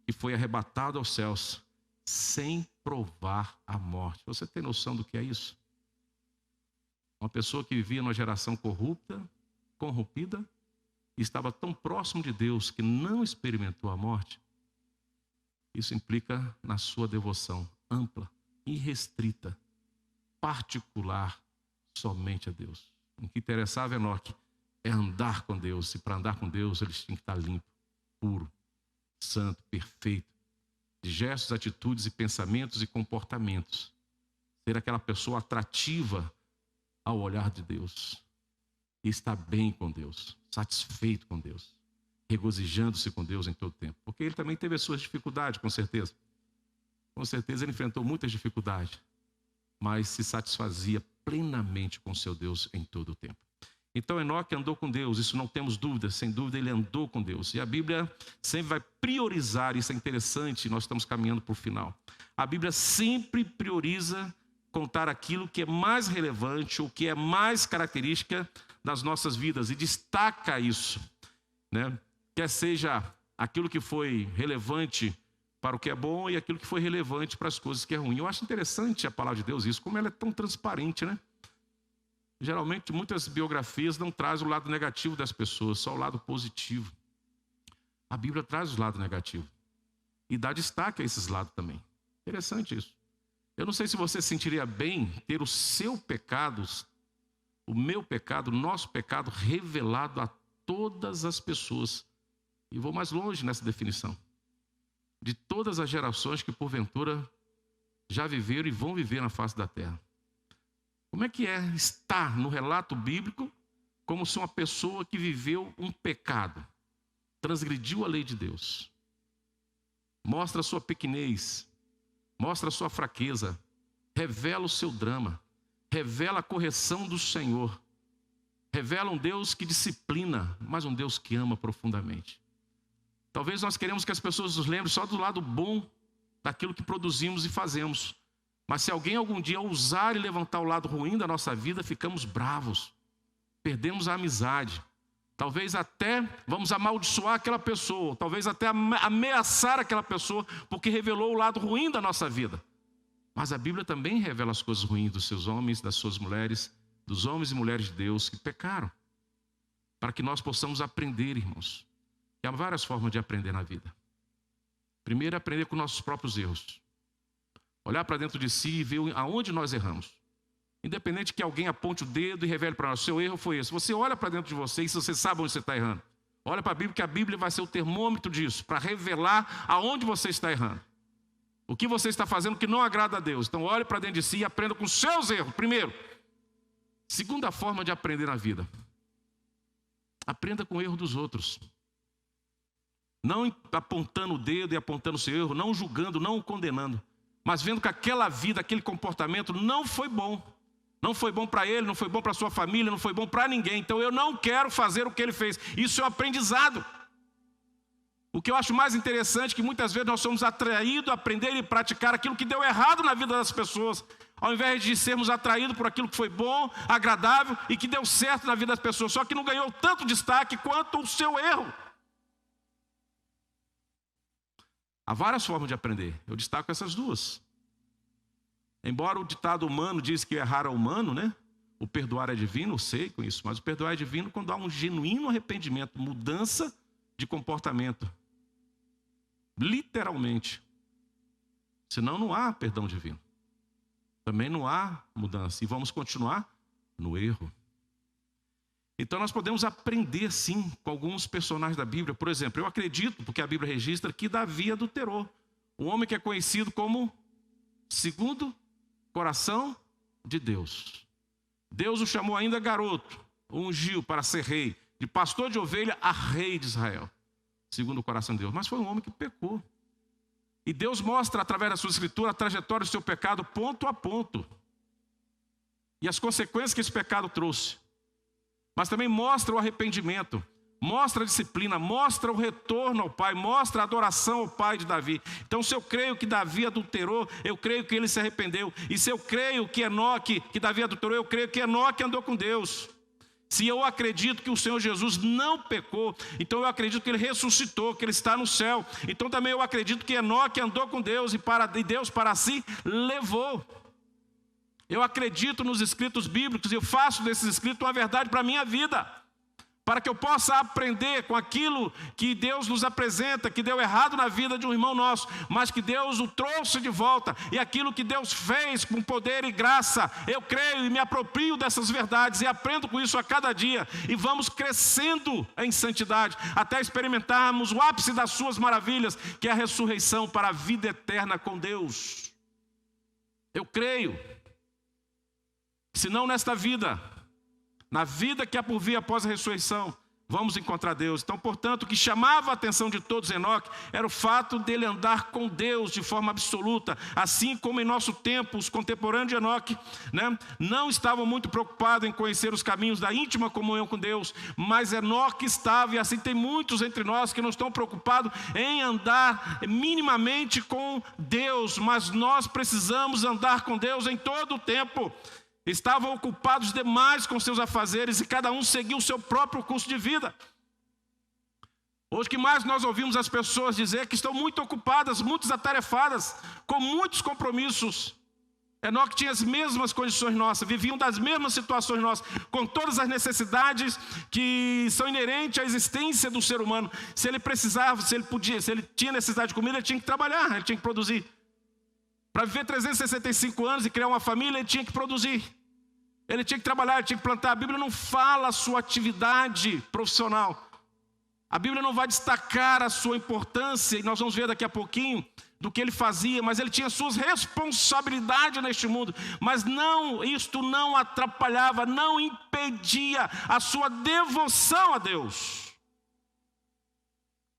que foi arrebatado aos céus sem provar a morte. Você tem noção do que é isso? Uma pessoa que vivia numa geração corrompida, e estava tão próximo de Deus que não experimentou a morte. Isso implica na sua devoção ampla, irrestrita, particular somente a Deus. O que interessava Enoque é andar com Deus. E para andar com Deus, eles tinham que estar limpo, puro, santo, perfeito. De gestos, atitudes e pensamentos e comportamentos. Ser aquela pessoa atrativa ao olhar de Deus. E estar bem com Deus, satisfeito com Deus. Regozijando-se com Deus em todo tempo. Porque ele também teve as suas dificuldades, com certeza. Com certeza ele enfrentou muitas dificuldades. Mas se satisfazia plenamente com seu Deus em todo o tempo. Então Enoque andou com Deus, isso não temos dúvida, sem dúvida ele andou com Deus. E a Bíblia sempre vai priorizar, isso é interessante, nós estamos caminhando para o final. A Bíblia sempre prioriza contar aquilo que é mais relevante, ou que é mais característica das nossas vidas, e destaca isso, né? Quer seja aquilo que foi relevante para o que é bom e aquilo que foi relevante para as coisas que é ruim. Eu acho interessante a palavra de Deus isso, como ela é tão transparente, né? Geralmente, muitas biografias não trazem o lado negativo das pessoas, só o lado positivo. A Bíblia traz o lado negativo e dá destaque a esses lados também. Interessante isso. Eu não sei se você sentiria bem ter o seu pecado, o meu pecado, o nosso pecado revelado a todas as pessoas. E vou mais longe nessa definição. De todas as gerações que porventura já viveram e vão viver na face da terra. Como é que é estar no relato bíblico como se uma pessoa que viveu um pecado, transgrediu a lei de Deus, mostra a sua pequenez, mostra a sua fraqueza, revela o seu drama, revela a correção do Senhor, revela um Deus que disciplina, mas um Deus que ama profundamente. Talvez nós queremos que as pessoas nos lembrem só do lado bom daquilo que produzimos e fazemos. Mas se alguém algum dia ousar e levantar o lado ruim da nossa vida, ficamos bravos, perdemos a amizade. Talvez até vamos amaldiçoar aquela pessoa, talvez até ameaçar aquela pessoa, porque revelou o lado ruim da nossa vida. Mas a Bíblia também revela as coisas ruins dos seus homens, das suas mulheres, dos homens e mulheres de Deus que pecaram. Para que nós possamos aprender, irmãos. E há várias formas de aprender na vida. Primeiro é aprender com nossos próprios erros. Olhar para dentro de si e ver aonde nós erramos. Independente que alguém aponte o dedo e revele para nós, seu erro foi esse. Você olha para dentro de você e você sabe onde você está errando. Olha para a Bíblia, que a Bíblia vai ser o termômetro disso, para revelar aonde você está errando. O que você está fazendo que não agrada a Deus. Então olhe para dentro de si e aprenda com os seus erros, primeiro. Segunda forma de aprender na vida. Aprenda com o erro dos outros. Não apontando o dedo e apontando o seu erro, não julgando, não o condenando. Mas vendo que aquela vida, aquele comportamento não foi bom. Não foi bom para ele, não foi bom para sua família, não foi bom para ninguém. Então eu não quero fazer o que ele fez. Isso é um aprendizado. O que eu acho mais interessante é que muitas vezes nós somos atraídos a aprender e praticar aquilo que deu errado na vida das pessoas, ao invés de sermos atraídos por aquilo que foi bom, agradável e que deu certo na vida das pessoas, só que não ganhou tanto destaque quanto o seu erro. Há várias formas de aprender, eu destaco essas duas. Embora o ditado humano diz que errar é humano, né? O perdoar é divino, eu sei com isso, mas o perdoar é divino quando há um genuíno arrependimento, mudança de comportamento. Literalmente. Senão não há perdão divino. Também não há mudança. E vamos continuar no erro. Então nós podemos aprender sim com alguns personagens da Bíblia. Por exemplo, eu acredito, porque a Bíblia registra, que Davi adulterou. Um homem que é conhecido como segundo coração de Deus. Deus o chamou ainda garoto, o ungiu para ser rei. De pastor de ovelha a rei de Israel. Segundo o coração de Deus. Mas foi um homem que pecou. E Deus mostra através da sua escritura a trajetória do seu pecado ponto a ponto. E as consequências que esse pecado trouxe. Mas também mostra o arrependimento, mostra a disciplina, mostra o retorno ao Pai, mostra a adoração ao Pai de Davi. Então, se eu creio que Davi adulterou, eu creio que ele se arrependeu. E se eu creio que Davi adulterou, eu creio que Enoque andou com Deus. Se eu acredito que o Senhor Jesus não pecou, então eu acredito que ele ressuscitou, que ele está no céu. Então também eu acredito que Enoque andou com Deus e Deus para si levou. Eu acredito nos escritos bíblicos e eu faço desses escritos uma verdade para a minha vida. para que eu possa aprender com aquilo que Deus nos apresenta, que deu errado na vida de um irmão nosso, mas que Deus o trouxe de volta, e aquilo que Deus fez com poder e graça, eu creio e me aproprio dessas verdades, e aprendo com isso a cada dia, e vamos crescendo em santidade, até experimentarmos o ápice das suas maravilhas, que é a ressurreição para a vida eterna com Deus. Eu creio, se não nesta vida, na vida que há por vir após a ressurreição, vamos encontrar Deus. Então, portanto, o que chamava a atenção de todos Enoque era o fato dele andar com Deus de forma absoluta. Assim como em nosso tempo, os contemporâneos de Enoque, não estavam muito preocupados em conhecer os caminhos da íntima comunhão com Deus, mas Enoque estava, e assim tem muitos entre nós que não estão preocupados em andar minimamente com Deus, mas nós precisamos andar com Deus em todo o tempo. Estavam ocupados demais com seus afazeres e cada um seguiu o seu próprio curso de vida. Hoje que mais nós ouvimos as pessoas dizer que estão muito ocupadas, muito atarefadas, com muitos compromissos. Enoque tinha as mesmas condições nossas, viviam das mesmas situações nossas, com todas as necessidades que são inerentes à existência do ser humano. Se ele precisava, se ele tinha necessidade de comida, ele tinha que trabalhar, ele tinha que produzir. Para viver 365 anos e criar uma família, ele tinha que produzir. Ele tinha que trabalhar, ele tinha que plantar. A Bíblia não fala a sua atividade profissional. A Bíblia não vai destacar a sua importância, e nós vamos ver daqui a pouquinho do que ele fazia, mas ele tinha suas responsabilidades neste mundo. Mas isto não atrapalhava, não impedia a sua devoção a Deus.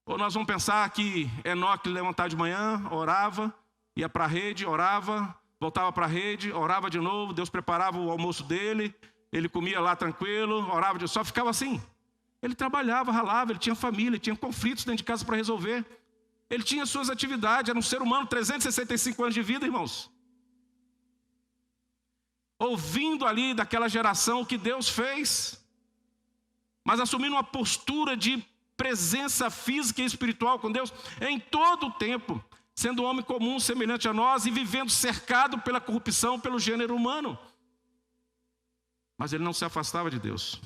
Ou nós vamos pensar que Enoque levantava de manhã, orava, ia para a rede, orava, voltava para a rede, orava de novo, Deus preparava o almoço dele, ele comia lá tranquilo, orava, só ficava assim. Ele trabalhava, ralava, ele tinha família, ele tinha conflitos dentro de casa para resolver. Ele tinha suas atividades, era um ser humano, 365 anos de vida, irmãos. Ouvindo ali daquela geração o que Deus fez, mas assumindo uma postura de presença física e espiritual com Deus em todo o tempo. Sendo um homem comum, semelhante a nós, e vivendo cercado pela corrupção, pelo gênero humano. Mas ele não se afastava de Deus.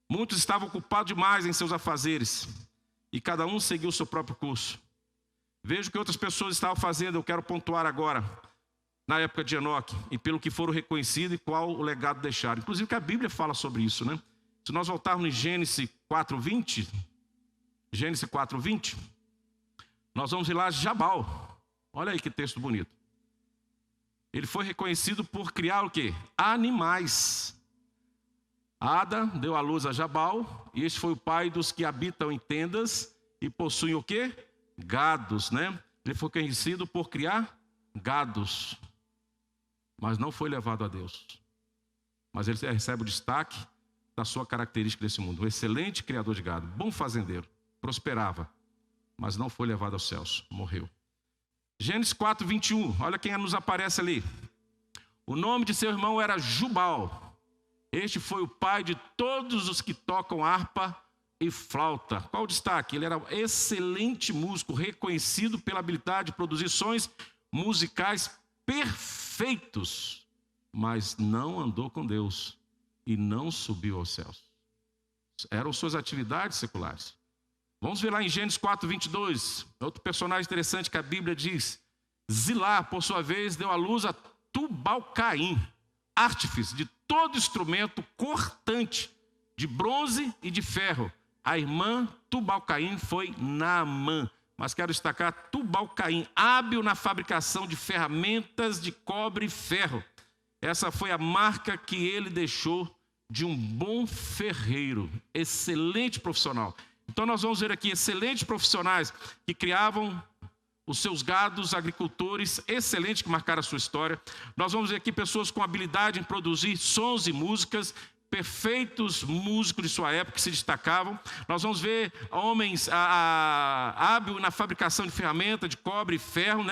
Muitos estavam ocupados demais em seus afazeres, e cada um seguiu o seu próprio curso. Veja o que outras pessoas estavam fazendo, eu quero pontuar agora, na época de Enoque, e pelo que foram reconhecidos e qual o legado deixaram. Inclusive que a Bíblia fala sobre isso, Se nós voltarmos em Gênesis 4:20, nós vamos ir lá, Jabal. Olha aí que texto bonito. Ele foi reconhecido por criar o quê? Animais. Ada deu à luz a Jabal, e este foi o pai dos que habitam em tendas e possuem o quê? Gados, Ele foi conhecido por criar gados, mas não foi levado a Deus. Mas ele recebe o destaque da sua característica desse mundo. Um excelente criador de gado, bom fazendeiro, prosperava, mas não foi levado aos céus, morreu. Gênesis 4:21, olha quem nos aparece ali. O nome de seu irmão era Jubal. Este foi o pai de todos os que tocam harpa e flauta. Qual o destaque? Ele era um excelente músico, reconhecido pela habilidade de produzir sons musicais perfeitos, mas não andou com Deus e não subiu aos céus. Eram suas atividades seculares. Vamos ver lá em Gênesis 4:22, outro personagem interessante que a Bíblia diz. Zilá, por sua vez, deu à luz a Tubal-Caim, artífice de todo instrumento cortante, de bronze e de ferro. A irmã Tubal-Caim foi Naamã. Mas quero destacar Tubal-Caim, hábil na fabricação de ferramentas de cobre e ferro. Essa foi a marca que ele deixou de um bom ferreiro, excelente profissional. Então nós vamos ver aqui excelentes profissionais que criavam os seus gados, agricultores excelentes que marcaram a sua história. Nós vamos ver aqui pessoas com habilidade em produzir sons e músicas, perfeitos músicos de sua época que se destacavam. Nós vamos ver homens hábil na fabricação de ferramenta de cobre e ferro,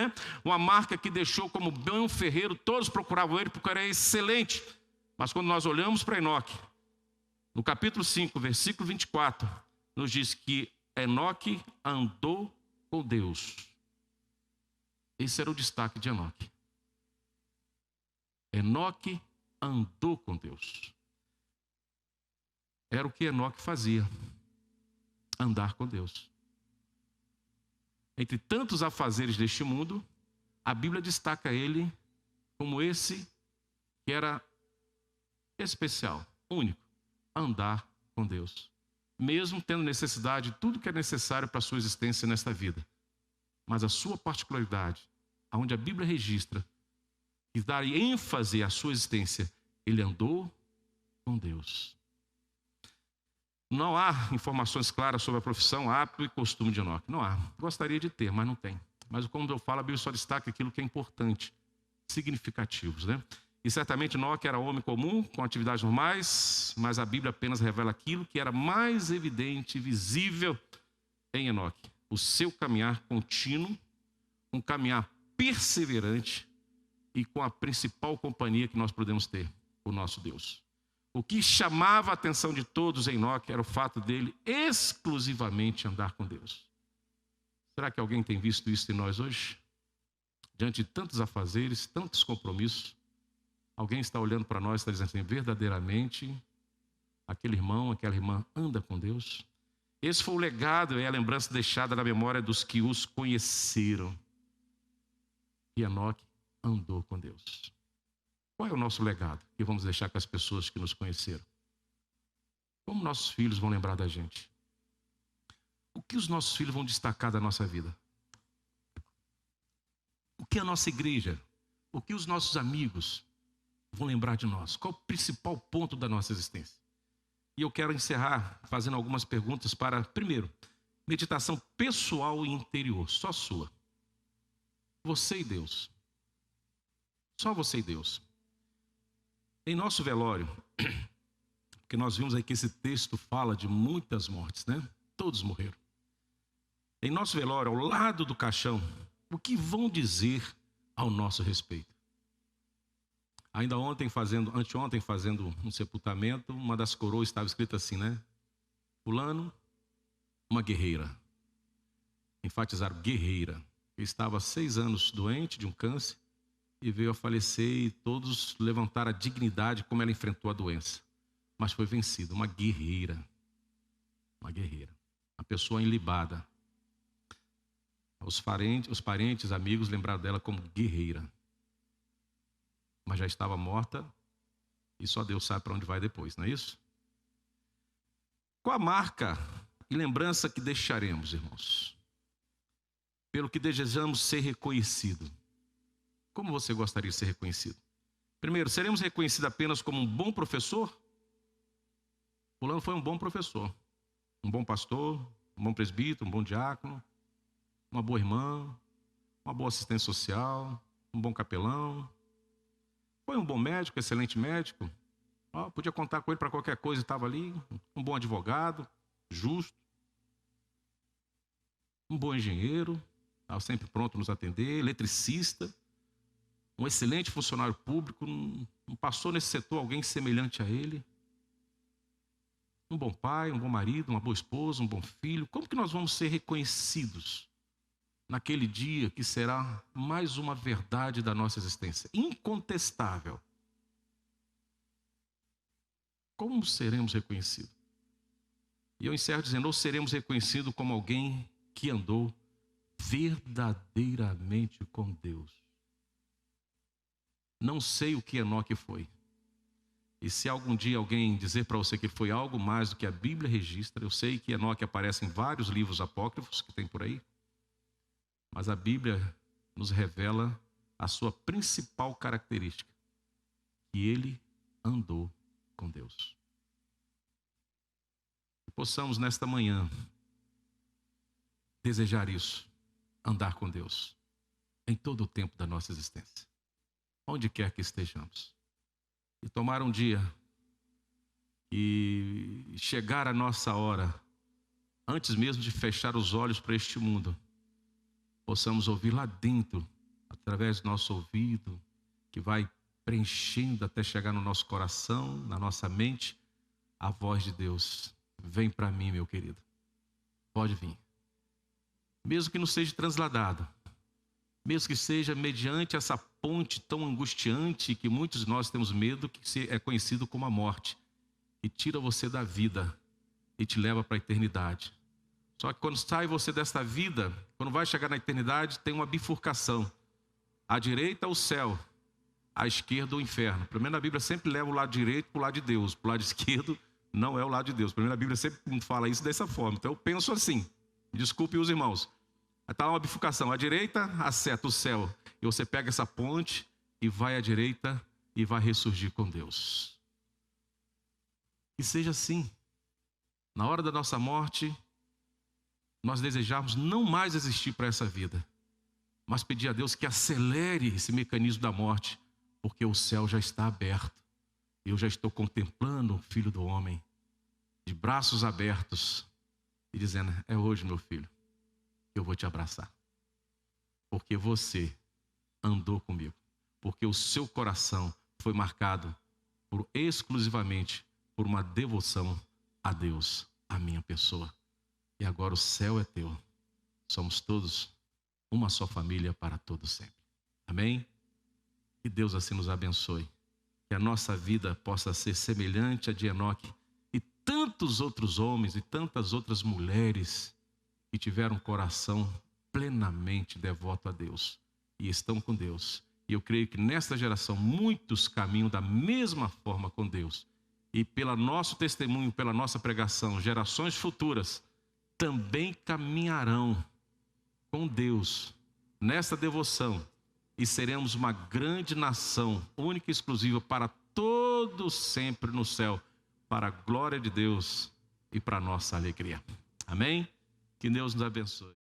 Uma marca que deixou como bom ferreiro, todos procuravam ele porque era excelente. Mas quando nós olhamos para Enoque, no capítulo 5, versículo 24, nos diz que Enoque andou com Deus. Esse era o destaque de Enoque. Enoque andou com Deus. era o que Enoque fazia: andar com Deus. Entre tantos afazeres deste mundo, a Bíblia destaca ele como esse que era especial, único: andar com Deus. Mesmo tendo necessidade de tudo que é necessário para a sua existência nesta vida. Mas a sua particularidade, onde a Bíblia registra e dá ênfase à sua existência, ele andou com Deus. Não há informações claras sobre a profissão, hábito e costume de Enoque. Não há. Gostaria de ter, mas não tem. Mas como eu falo, a Bíblia só destaca aquilo que é importante, significativos, né? E certamente Enoque era homem comum, com atividades normais, mas a Bíblia apenas revela aquilo que era mais evidente e visível em Enoque: o seu caminhar contínuo, um caminhar perseverante e com a principal companhia que nós podemos ter, o nosso Deus. O que chamava a atenção de todos em Enoque era o fato dele exclusivamente andar com Deus. Será que alguém tem visto isso em nós hoje? Diante de tantos afazeres, tantos compromissos, alguém está olhando para nós e está dizendo assim: verdadeiramente, aquele irmão, aquela irmã anda com Deus? Esse foi o legado e a lembrança deixada na memória dos que os conheceram. E Enoque andou com Deus. Qual é o nosso legado que vamos deixar com as pessoas que nos conheceram? Como nossos filhos vão lembrar da gente? O que os nossos filhos vão destacar da nossa vida? O que a nossa igreja, o que os nossos amigos vão lembrar de nós? Qual o principal ponto da nossa existência? E eu quero encerrar fazendo algumas perguntas para, primeiro, meditação pessoal e interior, só sua. Você e Deus. Só você e Deus. Em nosso velório, porque nós vimos aí que esse texto fala de muitas mortes, né? Todos morreram. Em nosso velório, ao lado do caixão, o que vão dizer ao nosso respeito? Ainda anteontem fazendo um sepultamento, uma das coroas estava escrita assim, né? Fulano, uma guerreira. Enfatizaram guerreira. Ele estava 6 anos doente de um câncer e veio a falecer, e todos levantaram a dignidade como ela enfrentou a doença. Mas foi vencida, uma guerreira. Uma guerreira. Uma pessoa ilibada. Os parentes, amigos lembraram dela como guerreira. Mas já estava morta e só Deus sabe para onde vai depois, não é isso? Qual a marca e lembrança que deixaremos, irmãos? Pelo que desejamos ser reconhecido. Como você gostaria de ser reconhecido? Primeiro, seremos reconhecidos apenas como um bom professor? Fulano foi um bom professor, um bom pastor, um bom presbítero, um bom diácono, uma boa irmã, uma boa assistente social, um bom capelão. Foi um bom médico, excelente médico. Podia contar com ele para qualquer coisa, estava ali. Um bom advogado, justo. Um bom engenheiro, estava sempre pronto a nos atender. Eletricista. Um excelente funcionário público. Não passou nesse setor alguém semelhante a ele. Um bom pai, um bom marido, uma boa esposa, um bom filho. Como que nós vamos ser reconhecidos naquele dia que será mais uma verdade da nossa existência? Incontestável. Como seremos reconhecidos? E eu encerro dizendo: ou seremos reconhecidos como alguém que andou verdadeiramente com Deus. Não sei o que Enoque foi. E se algum dia alguém dizer para você que foi algo mais do que a Bíblia registra, eu sei que Enoque aparece em vários livros apócrifos que tem por aí, mas a Bíblia nos revela a sua principal característica: que ele andou com Deus. Que possamos nesta manhã desejar isso, andar com Deus, em todo o tempo da nossa existência, onde quer que estejamos. E tomar um dia e chegar a nossa hora, antes mesmo de fechar os olhos para este mundo, possamos ouvir lá dentro, através do nosso ouvido, que vai preenchendo até chegar no nosso coração, na nossa mente, a voz de Deus: vem para mim, meu querido, pode vir. Mesmo que não seja transladado, mesmo que seja mediante essa ponte tão angustiante que muitos de nós temos medo, que é conhecido como a morte. e tira você da vida e te leva para a eternidade. Só que quando sai você desta vida, quando vai chegar na eternidade, tem uma bifurcação. À direita, o céu. À esquerda, o inferno. Primeiro, a Bíblia sempre leva o lado direito para o lado de Deus. Para o lado esquerdo, não é o lado de Deus. Primeiro, a Bíblia sempre fala isso dessa forma. Então, eu penso assim. Desculpe os irmãos. Está uma bifurcação. À direita, a seta, o céu. E você pega essa ponte e vai à direita e vai ressurgir com Deus. Que seja assim. Na hora da nossa morte, nós desejamos não mais existir para essa vida, mas pedir a Deus que acelere esse mecanismo da morte, porque o céu já está aberto. Eu já estou contemplando o Filho do Homem, de braços abertos, e dizendo: é hoje, meu filho, que eu vou te abraçar. Porque você andou comigo. Porque o seu coração foi marcado exclusivamente por uma devoção a Deus, a minha pessoa. E agora o céu é teu. Somos todos uma só família para todo sempre. Amém? Que Deus assim nos abençoe. Que a nossa vida possa ser semelhante a de Enoque e tantos outros homens e tantas outras mulheres que tiveram um coração plenamente devoto a Deus e estão com Deus. E eu creio que nesta geração muitos caminham da mesma forma com Deus. E pelo nosso testemunho, pela nossa pregação, gerações futuras também caminharão com Deus nesta devoção e seremos uma grande nação, única e exclusiva para todos sempre no céu, para a glória de Deus e para a nossa alegria. Amém? Que Deus nos abençoe.